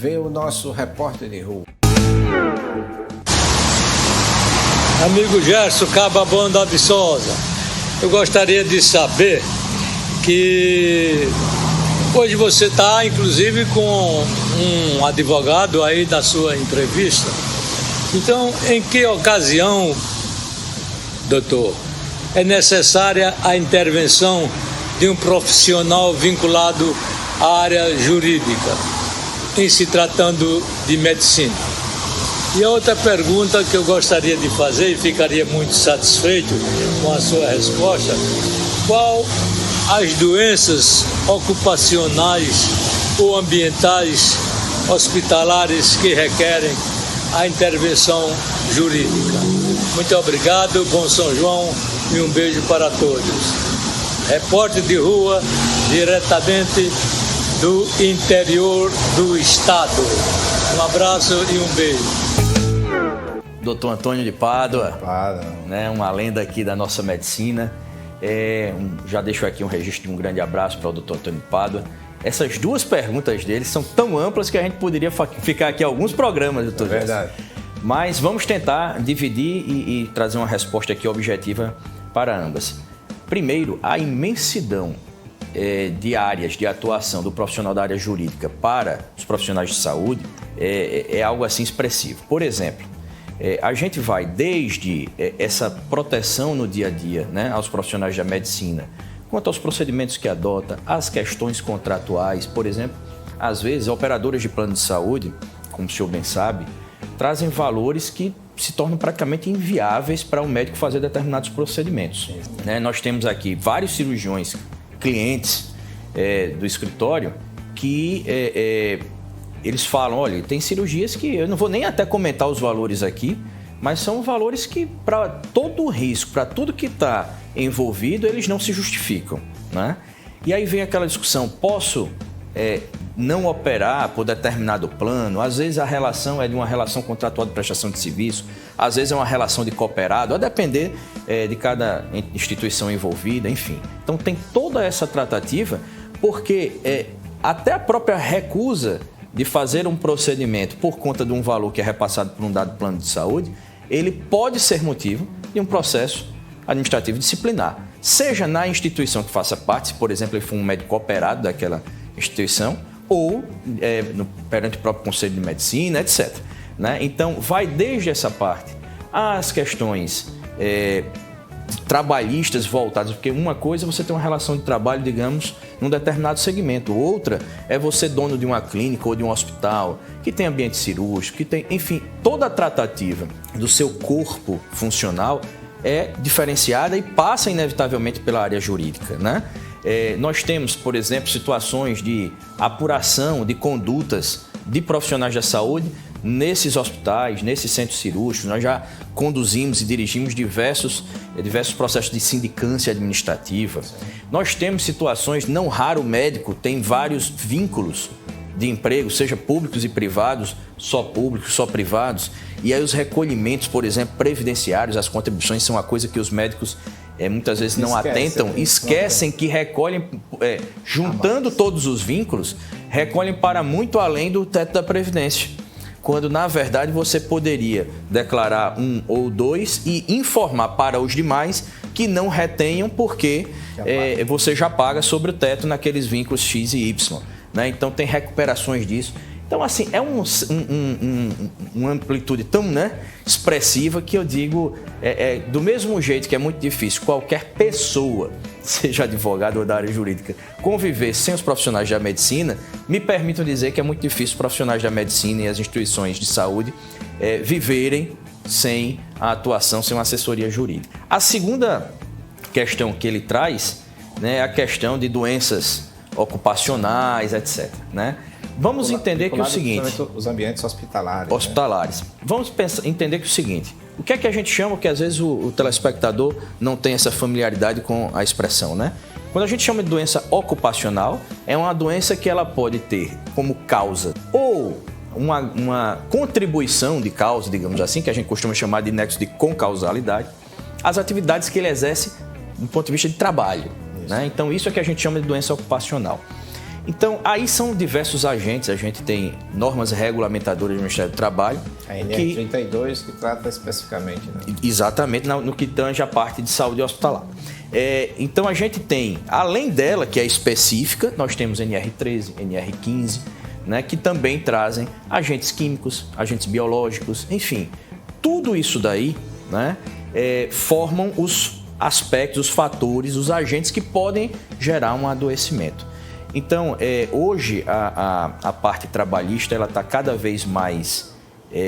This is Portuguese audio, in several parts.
vem o nosso repórter de rua. Amigo Gerson Cababão da Viçosa, eu gostaria de saber que hoje você está, inclusive, com um advogado aí da sua entrevista. Então, em que ocasião, doutor, é necessária a intervenção de um profissional vinculado à área jurídica, em se tratando de medicina? E a outra pergunta que eu gostaria de fazer, e ficaria muito satisfeito com a sua resposta: qual as doenças ocupacionais ou ambientais hospitalares que requerem a intervenção jurídica? Muito obrigado, bom São João e um beijo para todos. Repórter de rua, diretamente do interior do estado. Um abraço e um beijo. Doutor Antônio de Pádua, né, uma lenda aqui da nossa medicina. Já deixo aqui um registro de um grande abraço para o doutor Antônio de Pádua. Essas duas perguntas dele são tão amplas que a gente poderia ficar aqui alguns programas, doutor. É verdade. Mas vamos tentar dividir e trazer uma resposta aqui objetiva para ambas. Primeiro, a imensidão de áreas de atuação do profissional da área jurídica para os profissionais de saúde é algo assim expressivo. Por exemplo, a gente vai desde essa proteção no dia a dia, né, aos profissionais da medicina, quanto aos procedimentos que adota, as questões contratuais. Por exemplo, às vezes, operadoras de plano de saúde, como o senhor bem sabe, trazem valores que se tornam praticamente inviáveis para o médico fazer determinados procedimentos. Né? Nós temos aqui vários cirurgiões, clientes do escritório, que eles falam: olha, tem cirurgias que eu não vou nem até comentar os valores aqui, mas são valores que, para todo o risco, para tudo que está envolvido, eles não se justificam, né? E aí vem aquela discussão: posso não operar por determinado plano? Às vezes a relação é de uma relação contratual de prestação de serviço, às vezes é uma relação de cooperado, a depender de cada instituição envolvida, enfim. Então tem toda essa tratativa, porque até a própria recusa de fazer um procedimento por conta de um valor que é repassado por um dado plano de saúde, ele pode ser motivo de um processo administrativo disciplinar. Seja na instituição que faça parte, se, por exemplo, ele for um médico operado daquela instituição, ou perante o próprio Conselho de Medicina, etc. Né? Então, vai desde essa parte às questões trabalhistas voltadas, porque uma coisa é você ter uma relação de trabalho, digamos, num determinado segmento, outra é você dono de uma clínica ou de um hospital que tem ambiente cirúrgico, que tem, enfim, toda a tratativa do seu corpo funcional é diferenciada e passa inevitavelmente pela área jurídica, né? Nós temos, por exemplo, situações de apuração de condutas de profissionais da saúde nesses hospitais, nesses centros cirúrgicos. Nós já conduzimos e dirigimos diversos processos de sindicância administrativa. Nós temos situações, não raro o médico tem vários vínculos de emprego, seja públicos e privados, só públicos, só privados. E aí os recolhimentos, por exemplo, previdenciários, as contribuições são uma coisa que os médicos muitas vezes não atentam, esquecem que recolhem, juntando todos os vínculos, recolhem para muito além do teto da Previdência, quando na verdade você poderia declarar um ou dois e informar para os demais que não retenham porque você já paga sobre o teto naqueles vínculos X e Y. Né? Então tem recuperações disso. Então, assim, é uma amplitude tão, expressiva que eu digo, do mesmo jeito que é muito difícil qualquer pessoa, seja advogado ou da área jurídica, conviver sem os profissionais da medicina, me permitam dizer que é muito difícil os profissionais da medicina e as instituições de saúde viverem sem a atuação, sem uma assessoria jurídica. A segunda questão que ele traz, é a questão de doenças ocupacionais, etc., Vamos entender que é o seguinte... Os ambientes hospitalares. Hospitalares. Vamos entender que é o seguinte... O que é que a gente chama, que às vezes o telespectador não tem essa familiaridade com a expressão, Quando a gente chama de doença ocupacional, é uma doença que ela pode ter como causa ou uma contribuição de causa, digamos assim, que a gente costuma chamar de nexo de concausalidade, as atividades que ele exerce do ponto de vista de trabalho. Então, isso é que a gente chama de doença ocupacional. Então, aí são diversos agentes. A gente tem normas regulamentadoras do Ministério do Trabalho. A NR32 que trata especificamente, né? Exatamente, no que tange a parte de saúde hospitalar. Então, a gente tem, além dela, que é específica, nós temos NR13, NR15, né, que também trazem agentes químicos, agentes biológicos, enfim. Tudo isso daí, né, formam os aspectos, os fatores, os agentes que podem gerar um adoecimento. Então, hoje, a parte trabalhista está cada vez mais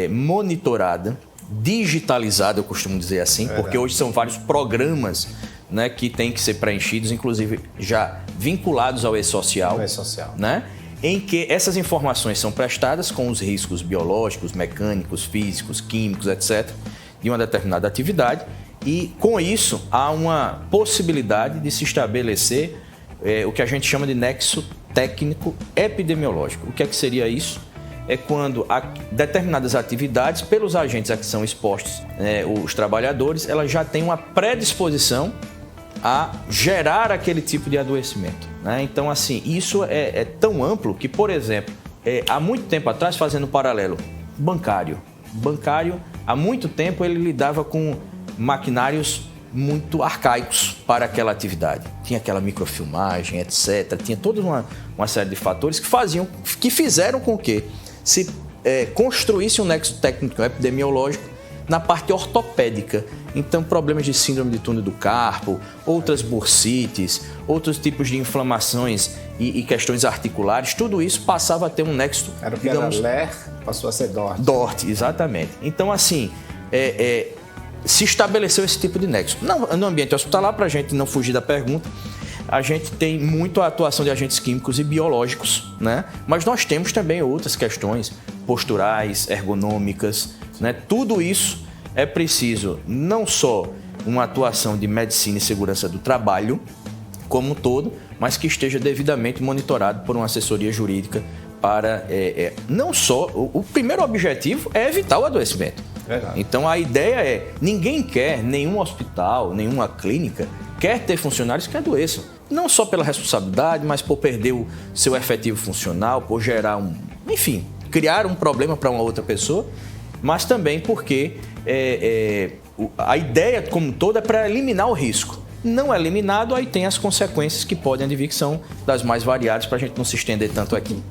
monitorada, digitalizada, eu costumo dizer assim, porque hoje são vários programas, né, que têm que ser preenchidos, inclusive já vinculados ao e-social. Né, em que essas informações são prestadas com os riscos biológicos, mecânicos, físicos, químicos, etc., de uma determinada atividade, e com isso há uma possibilidade de se estabelecer o que a gente chama de nexo técnico epidemiológico. O que é que seria isso? É quando determinadas atividades, pelos agentes a que são expostos os trabalhadores, elas já têm uma predisposição a gerar aquele tipo de adoecimento, né? Então, assim, isso é tão amplo que, por exemplo, há muito tempo atrás, fazendo um paralelo, bancário, há muito tempo ele lidava com maquinários muito arcaicos para aquela atividade. Tinha aquela microfilmagem, etc. Tinha toda uma série de fatores que fizeram com que se construísse um nexo técnico epidemiológico na parte ortopédica. Então, problemas de síndrome de túnel do carpo, outras bursites, outros tipos de inflamações e questões articulares, tudo isso passava a ter um nexo... Era o que era LER, passou a ser DORT. DORT, exatamente. Então, assim, se estabeleceu esse tipo de nexo. No ambiente hospitalar, para a gente não fugir da pergunta, a gente tem muito a atuação de agentes químicos e biológicos, né? Mas nós temos também outras questões posturais, ergonômicas, né? Tudo isso é preciso não só uma atuação de medicina e segurança do trabalho como um todo, mas que esteja devidamente monitorado por uma assessoria jurídica para não só... O primeiro objetivo é evitar o adoecimento. Verdade. Então a ideia ninguém quer, nenhum hospital, nenhuma clínica quer ter funcionários que adoeçam. Não só pela responsabilidade, mas por perder o seu efetivo funcional, por gerar enfim, criar um problema para uma outra pessoa, mas também porque a ideia como toda é para eliminar o risco. Não eliminado, aí tem as consequências que podem advir, que são das mais variadas, para a gente não se estender tanto aqui.